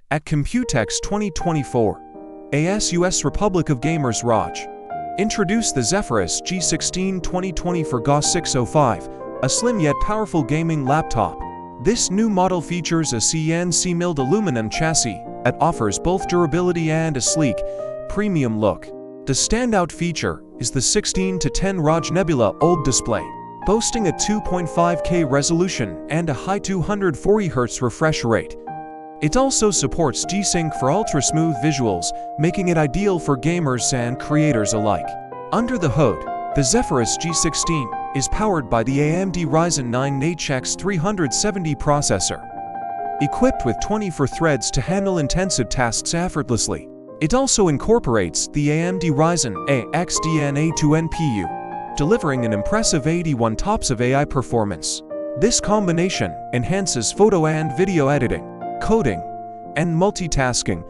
At Computex 2024, ASUS Republic of Gamers ROG introduced the Zephyrus G16 2024 GA605, a slim yet powerful gaming laptop. This new model features a CNC-milled aluminum chassis that offers both durability and a sleek, premium look. The standout feature is the 16:10 ROG Nebula OLED display, boasting a 2.5K resolution and a high 240Hz refresh rate. It also supports G-Sync for ultra-smooth visuals, making it ideal for gamers and creators alike. Under the hood, the Zephyrus G16 is powered by the AMD Ryzen 9 HX370 processor. Equipped with 24 threads to handle intensive tasks effortlessly, it also incorporates the AMD Ryzen XDNA2 NPU, delivering an impressive 81 TOPS of AI performance. This combination enhances photo and video editing, coding, and multitasking,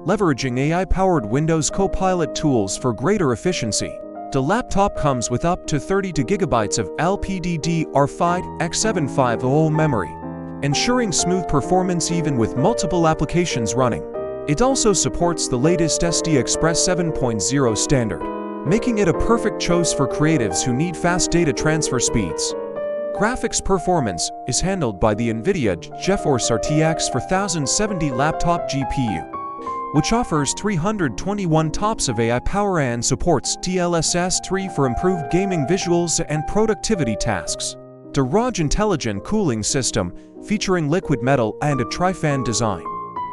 leveraging AI-powered Windows Copilot tools for greater efficiency. The laptop comes with up to 32 GB of LPDDR5X750 memory, ensuring smooth performance even with multiple applications running. It also supports the latest SD Express 7.0 standard, making it a perfect choice for creatives who need fast data transfer speeds. Graphics performance is handled by the NVIDIA GeForce RTX 4070 laptop GPU, which offers 321 TOPS of AI power and supports DLSS 3 for improved gaming visuals and productivity tasks. The ROG Intelligent Cooling System, featuring liquid metal and a tri-fan design,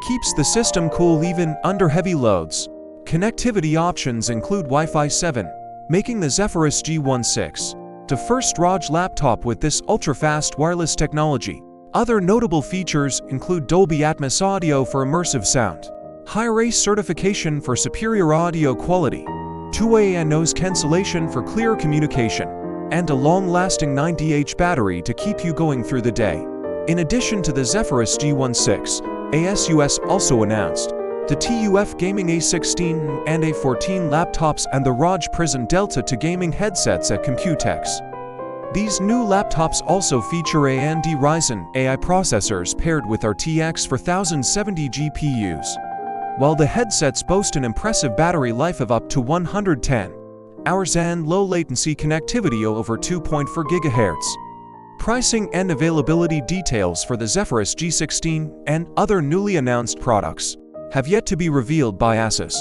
keeps the system cool even under heavy loads. Connectivity options include Wi-Fi 7, making the Zephyrus G16 the first ROG laptop with this ultra-fast wireless technology. Other notable features include Dolby Atmos audio for immersive sound, Hi-Res certification for superior audio quality, two-way and noise cancellation for clear communication, and a long-lasting 90Ah battery to keep you going through the day. In addition to the Zephyrus G16, ASUS also announced the TUF Gaming A16 and A14 laptops and the ROG Prism Delta 2 gaming headsets at Computex. These new laptops also feature AMD Ryzen AI processors paired with RTX 4070 GPUs, while the headsets boast an impressive battery life of up to 110 hours and low-latency connectivity over 2.4 GHz. Pricing and availability details for the Zephyrus G16 and other newly announced products have yet to be revealed by ASUS.